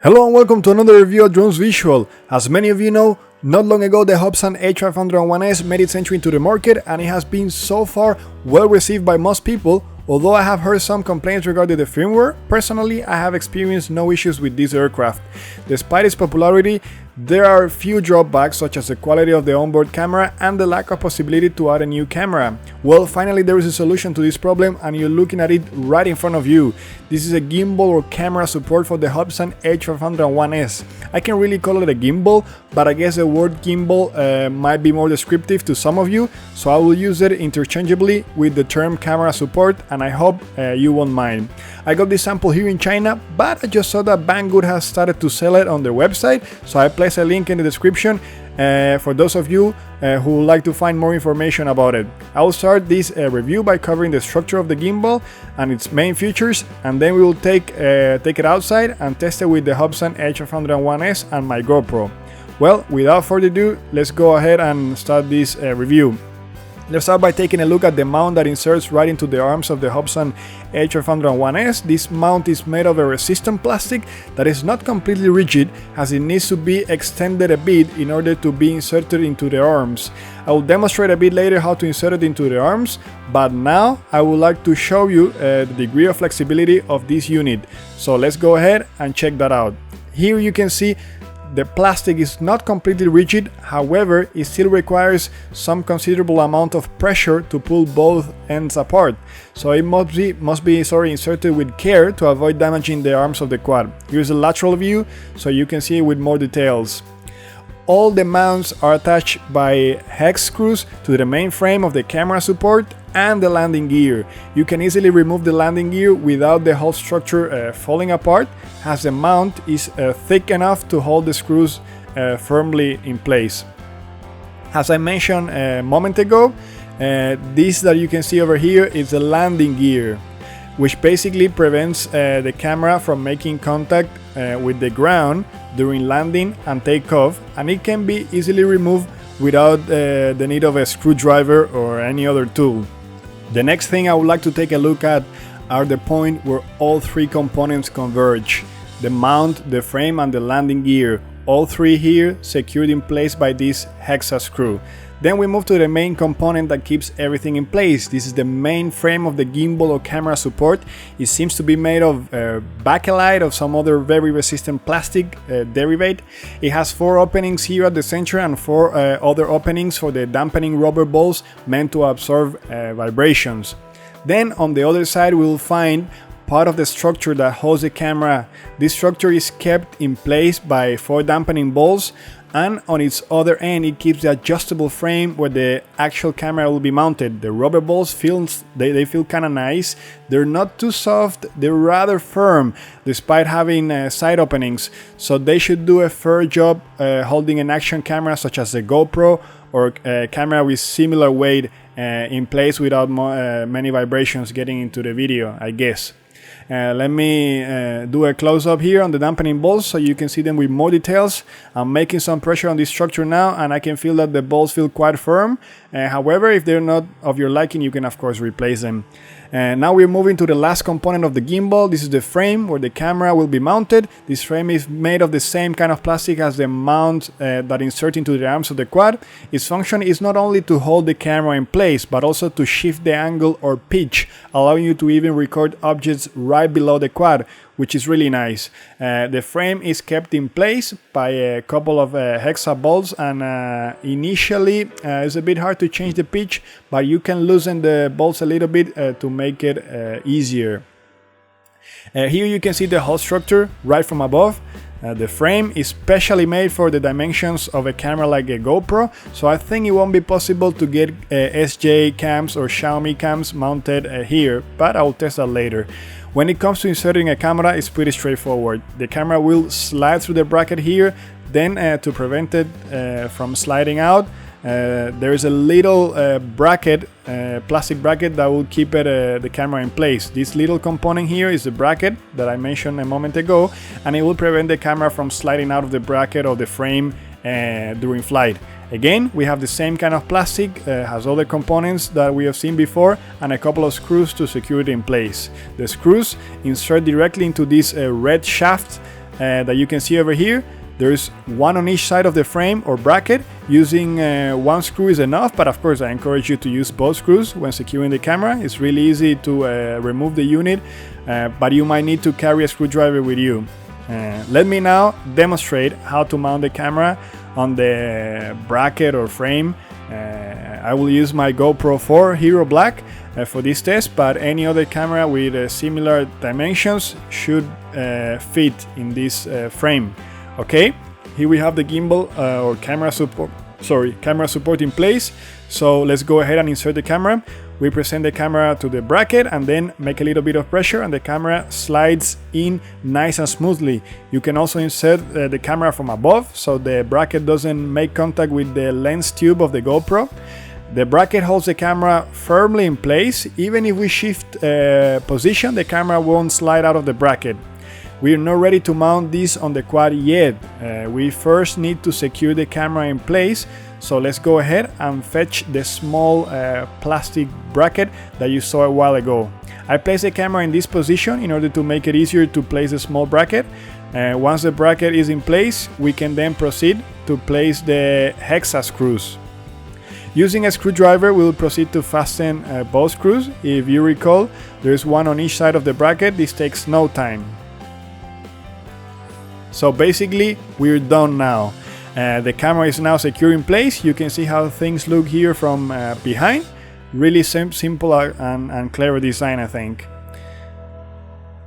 Hello and welcome to another review of Drones Visual. As many of you know, not long ago the Hubsan H501S made its entry into the market and it has been so far well received by most people. Although I have heard some complaints regarding the firmware, personally I have experienced no issues with this aircraft. Despite its popularity, there are a few drawbacks such as the quality of the onboard camera and the lack of possibility to add a new camera. Well, finally there is a solution to this problem and you're looking at it right in front of you. This is a gimbal or camera support for the Hubsan H501S. I can really call it a gimbal, but I guess the word gimbal might be more descriptive to some of you, so I will use it interchangeably with the term camera support and I hope you won't mind. I got this sample here in China, but I just saw that Banggood has started to sell it on their website, so I place a link in the description for those of you who would like to find more information about it. I will start this review by covering the structure of the gimbal and its main features, and then we will take it outside and test it with the Hubsan H501S and my GoPro. Well, without further ado, let's go ahead and start this review. Let's start by taking a look at the mount that inserts right into the arms of the Hubsan H501S. This mount is made of a resistant plastic that is not completely rigid, as it needs to be extended a bit in order to be inserted into the arms. I will demonstrate a bit later how to insert it into the arms, but now I would like to show you the degree of flexibility of this unit. So let's go ahead and check that out. Here you can see the plastic is not completely rigid, however, it still requires some considerable amount of pressure to pull both ends apart. So it must be inserted with care to avoid damaging the arms of the quad. Here's a lateral view so you can see it with more details. All the mounts are attached by hex screws to the main frame of the camera support and the landing gear. You can easily remove the landing gear without the whole structure falling apart, as the mount is thick enough to hold the screws firmly in place. As I mentioned a moment ago, this that you can see over here is the landing gear, which basically prevents the camera from making contact with the ground during landing and takeoff, and it can be easily removed without the need of a screwdriver or any other tool. The next thing I would like to take a look at are the point where all three components converge: the mount, the frame and the landing gear. All three here secured in place by this hexa screw. Then we move to the main component that keeps everything in place. This is the main frame of the gimbal or camera support. It seems to be made of bakelite or some other very resistant plastic derivative. It has 4 openings here at the center and 4 other openings for the dampening rubber balls meant to absorb vibrations. Then on the other side we will find part of the structure that holds the camera. This structure is kept in place by 4 dampening balls, and on its other end it keeps the adjustable frame where the actual camera will be mounted. The rubber balls feel kind of nice. They're not too soft, they're rather firm despite having side openings, so they should do a fair job holding an action camera such as the GoPro or a camera with similar weight in place without many vibrations getting into the video, I guess. Let me do a close-up here on the dampening balls so you can see them with more details. I'm making some pressure on this structure now and I can feel that the balls feel quite firm. However, if they're not of your liking, you can of course replace them. Now we're moving to the last component of the gimbal. This is the frame where the camera will be mounted. This frame is made of the same kind of plastic as the mount that insert into the arms of the quad. Its function is not only to hold the camera in place, but also to shift the angle or pitch, allowing you to even record objects right below the quad, which is really nice. The frame is kept in place by a couple of hexa bolts, and initially it's a bit hard to change the pitch, but you can loosen the bolts a little bit to make it easier. Here you can see the whole structure right from above. The frame is specially made for the dimensions of a camera like a GoPro, so I think it won't be possible to get SJ cams or Xiaomi cams mounted here, but I'll test that later. When it comes to inserting a camera, it's pretty straightforward. The camera will slide through the bracket here, then to prevent it from sliding out, there is a little bracket, plastic bracket that will keep the camera in place. This little component here is the bracket that I mentioned a moment ago, and it will prevent the camera from sliding out of the bracket or the frame during flight. Again, we have the same kind of plastic, has other components that we have seen before, and a couple of screws to secure it in place. The screws insert directly into this red shaft that you can see over here. There's one on each side of the frame or bracket. Using one screw is enough, but of course I encourage you to use both screws when securing the camera. It's really easy to remove the unit, but you might need to carry a screwdriver with you. Let me now demonstrate how to mount the camera on the bracket or frame. I will use my GoPro 4 Hero Black for this test, but any other camera with similar dimensions should fit in this frame. Okay, here we have the gimbal or camera support in place. So let's go ahead and insert the camera. We present the camera to the bracket and then make a little bit of pressure and the camera slides in nice and smoothly. You can also insert the camera from above so the bracket doesn't make contact with the lens tube of the GoPro. The bracket holds the camera firmly in place. Even if we shift position, the camera won't slide out of the bracket. We are not ready to mount this on the quad yet. We first need to secure the camera in place. So let's go ahead and fetch the small plastic bracket that you saw a while ago. I placed the camera in this position in order to make it easier to place the small bracket. Once the bracket is in place, we can then proceed to place the hexa screws. Using a screwdriver, we will proceed to fasten both screws. If you recall, there is one on each side of the bracket. This takes no time. So basically, we're done now. The camera is now secure in place. You can see how things look here from behind. Really simple and clever design, I think.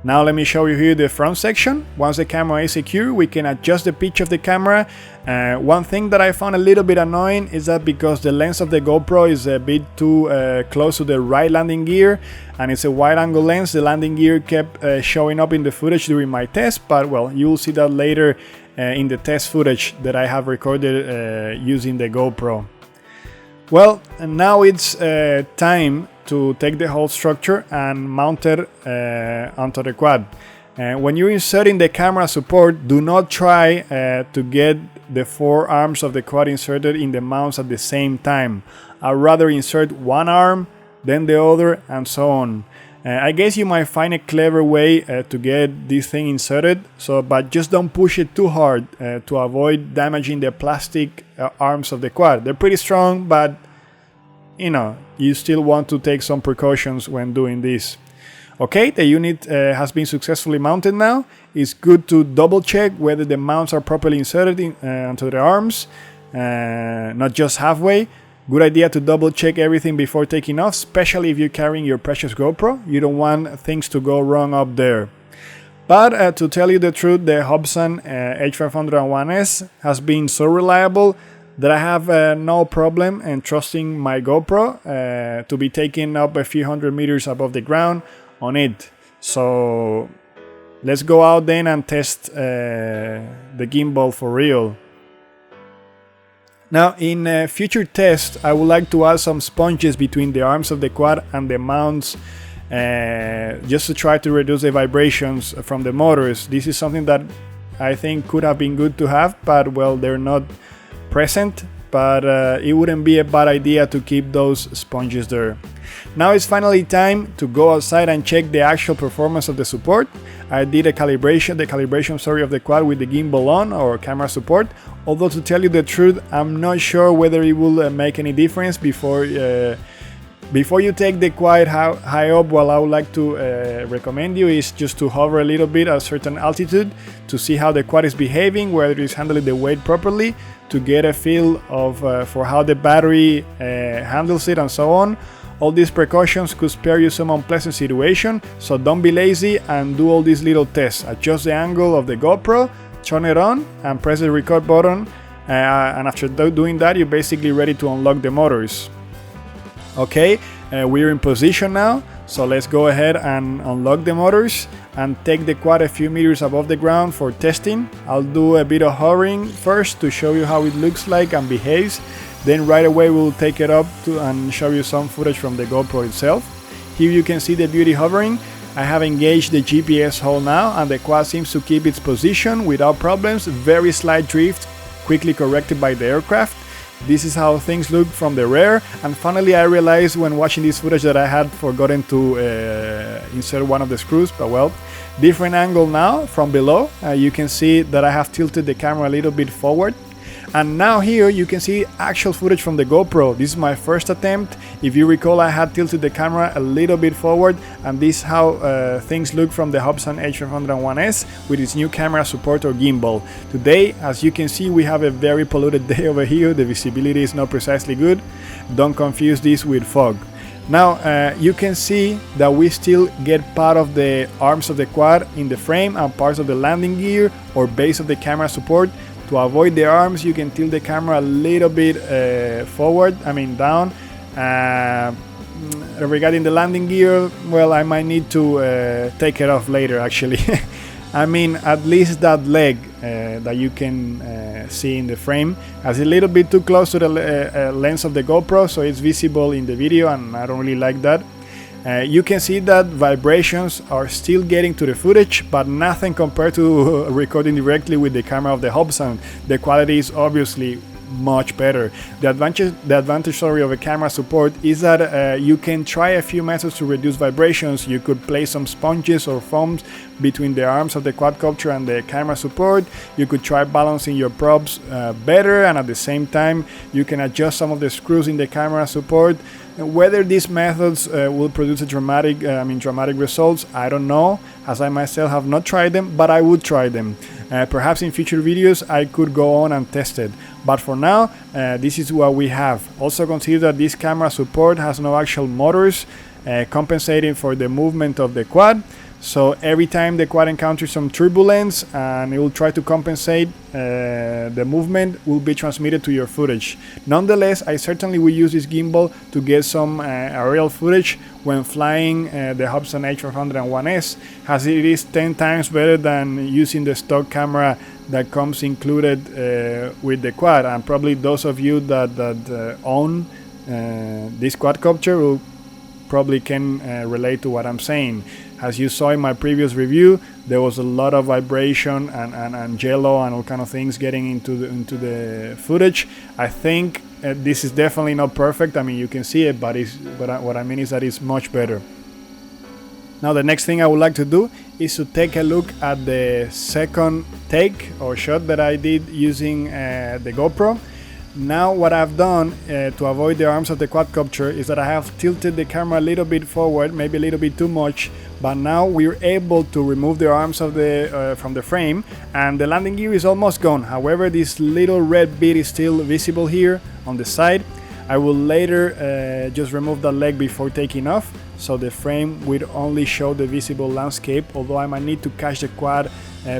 Now let me show you here the front section. Once the camera is secure, we can adjust the pitch of the camera. One thing that I found a little bit annoying is that because the lens of the GoPro is a bit too close to the right landing gear and it's a wide angle lens, the landing gear kept showing up in the footage during my test, but well, you'll see that later in the test footage that I have recorded using the GoPro. Well, and now it's time to take the whole structure and mount it onto the quad. When you're inserting the camera support, do not try to get the four arms of the quad inserted in the mounts at the same time. I'd rather insert one arm, then the other, and so on. I guess you might find a clever way to get this thing inserted, but just don't push it too hard to avoid damaging the plastic arms of the quad. They're pretty strong, but you know, you still want to take some precautions when doing this. Okay, the unit has been successfully mounted now. It's good to double check whether the mounts are properly inserted onto the arms, not just halfway. Good idea to double check everything before taking off, especially if you're carrying your precious GoPro. You don't want things to go wrong up there. But to tell you the truth, the Hubsan H501S has been so reliable that I have no problem in trusting my GoPro to be taken up a few hundred meters above the ground on it. So let's go out then and test the gimbal for real. Now in future tests, I would like to add some sponges between the arms of the quad and the mounts just to try to reduce the vibrations from the motors. This is something that I think could have been good to have, but well, they're not present, but it wouldn't be a bad idea to keep those sponges there. Now it's finally time to go outside and check the actual performance of the support. I did the calibration of the quad with the gimbal on or camera support, although to tell you the truth, I'm not sure whether it will make any difference before you take the quad high up. What I would like to recommend you is just to hover a little bit at a certain altitude to see how the quad is behaving, whether it is handling the weight properly, to get a feel of for how the battery handles it and so on. All these precautions could spare you some unpleasant situation, so don't be lazy and do all these little tests. Adjust the angle of the GoPro, turn it on and press the record button, and after doing that, you're basically ready to unlock the motors. Okay, we're in position now, so let's go ahead and unlock the motors and take the quad a few meters above the ground for testing. I'll do a bit of hovering first to show you how it looks like and behaves. Then right away we'll take it up and show you some footage from the GoPro itself. Here you can see the beauty hovering. I have engaged the GPS hole now and the quad seems to keep its position without problems. Very slight drift, quickly corrected by the aircraft. This is how things look from the rear, and finally I realized when watching this footage that I had forgotten to insert one of the screws, but well, different angle now from below. You can see that I have tilted the camera a little bit forward. And now here you can see actual footage from the GoPro. This is my first attempt. If you recall, I had tilted the camera a little bit forward, and this is how things look from the Hubsan H501S with its new camera support or gimbal. Today, as you can see, we have a very polluted day over here. The visibility is not precisely good. Don't confuse this with fog. Now you can see that we still get part of the arms of the quad in the frame and parts of the landing gear or base of the camera support. To avoid the arms, you can tilt the camera a little bit forward, down. Regarding the landing gear, well, I might need to take it off later actually. At least that leg that you can see in the frame is a little bit too close to the lens of the GoPro, so it's visible in the video, and I don't really like that. You can see that vibrations are still getting to the footage, but nothing compared to recording directly with the camera of the Hubsan. The quality is obviously much better. The advantage of a camera support is that you can try a few methods to reduce vibrations. You could place some sponges or foams between the arms of the quadcopter and the camera support. You could try balancing your props better, and at the same time you can adjust some of the screws in the camera support. Whether these methods will produce a dramatic results, I don't know, as I myself have not tried them, but I would try them. Perhaps in future videos I could go on and test it, but for now this is what we have. Also consider that this camera support has no actual motors compensating for the movement of the quad. So every time the quad encounters some turbulence and it will try to compensate, the movement will be transmitted to your footage. Nonetheless, I certainly will use this gimbal to get some aerial footage when flying the Hubsan H501S, as it is 10 times better than using the stock camera that comes included with the quad. And probably those of you that own this quadcopter will probably can relate to what I'm saying. As you saw in my previous review, there was a lot of vibration and yellow and all kind of things getting into the footage. I think this is definitely not perfect. You can see it, but what I mean is that it's much better. Now the next thing I would like to do is to take a look at the second take or shot that I did using the GoPro. Now what I've done to avoid the arms of the quadcopter is that I have tilted the camera a little bit forward, maybe a little bit too much, but now we're able to remove the arms of the from the frame, and the landing gear is almost gone. However, this little red bit is still visible here on the side. I will later just remove that leg before taking off, so the frame will only show the visible landscape, although I might need to catch the quad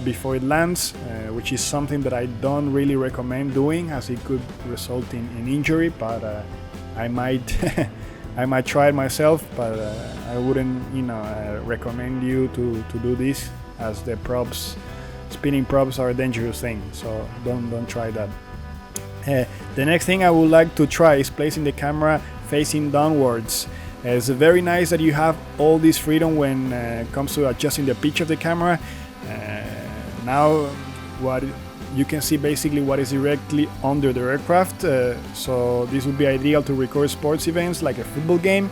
before it lands, which is something that I don't really recommend doing, as it could result in injury, but I might I might try it myself, but I wouldn't recommend you to do this, as the spinning props are a dangerous thing, so don't try that. The next thing I would like to try is placing the camera facing downwards. It's very nice that you have all this freedom when it comes to adjusting the pitch of the camera. Now what you can see basically what is directly under the aircraft, so this would be ideal to record sports events like a football game.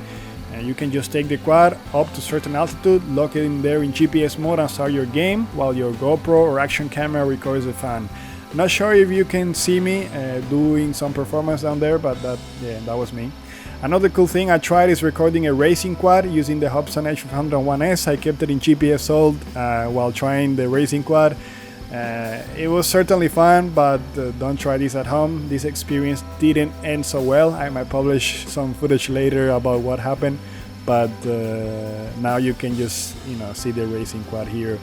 You can just take the quad up to a certain altitude, lock it in there in GPS mode and start your game while your GoPro or action camera records the fan. Not sure if you can see me doing some performance down there, but that was me. Another cool thing I tried is recording a racing quad using the Hubsan H501S. I kept it in GPS hold while trying the racing quad. It was certainly fun, but don't try this at home. This experience didn't end so well. I might publish some footage later about what happened, but now you can just see the racing quad here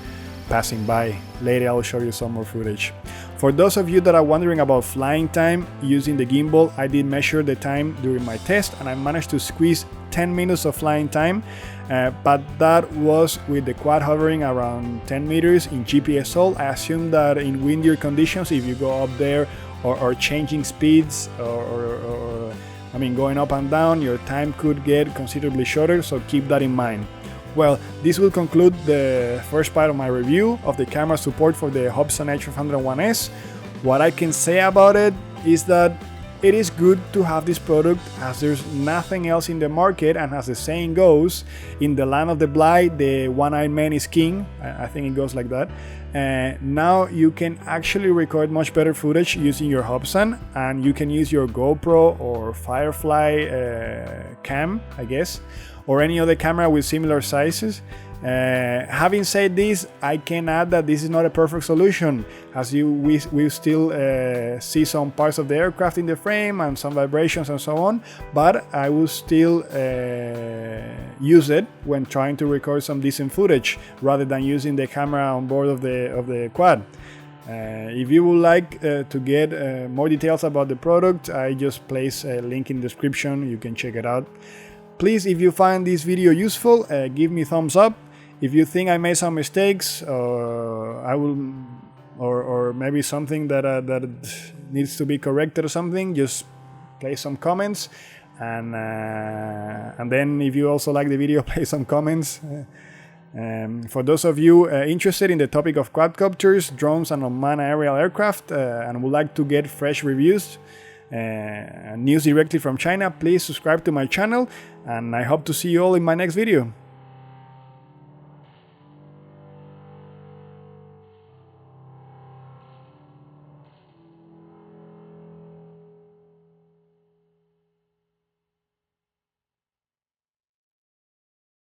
passing by. Later I'll show you some more footage. For those of you that are wondering about flying time using the gimbal, I did measure the time during my test and I managed to squeeze 10 minutes of flying time, but that was with the quad hovering around 10 meters in GPS hold. I assume that in windier conditions, if you go up there or changing speeds or going up and down, your time could get considerably shorter, so keep that in mind. Well, this will conclude the first part of my review of the camera support for the Hubsan H501S. What I can say about it is that it is good to have this product, as there's nothing else in the market, and as the saying goes, in the land of the blind, the one-eyed man is king. I think it goes like that. Now you can actually record much better footage using your Hubsan, and you can use your GoPro or Firefly cam, I guess, or any other camera with similar sizes. Having said this, I can add that this is not a perfect solution, as we still see some parts of the aircraft in the frame and some vibrations and so on, but I will still use it when trying to record some decent footage rather than using the camera on board of the quad. If you would like to get more details about the product, I just place a link in the description. You can check it out. Please, if you find this video useful, give me a thumbs up. If you think I made some mistakes, or maybe something that needs to be corrected or something, just place some comments. And then if you also like the video, place some comments. For those of you interested in the topic of quadcopters, drones, and unmanned aerial aircraft, and would like to get fresh reviews, news directly from China, please subscribe to my channel, and I hope to see you all in my next video.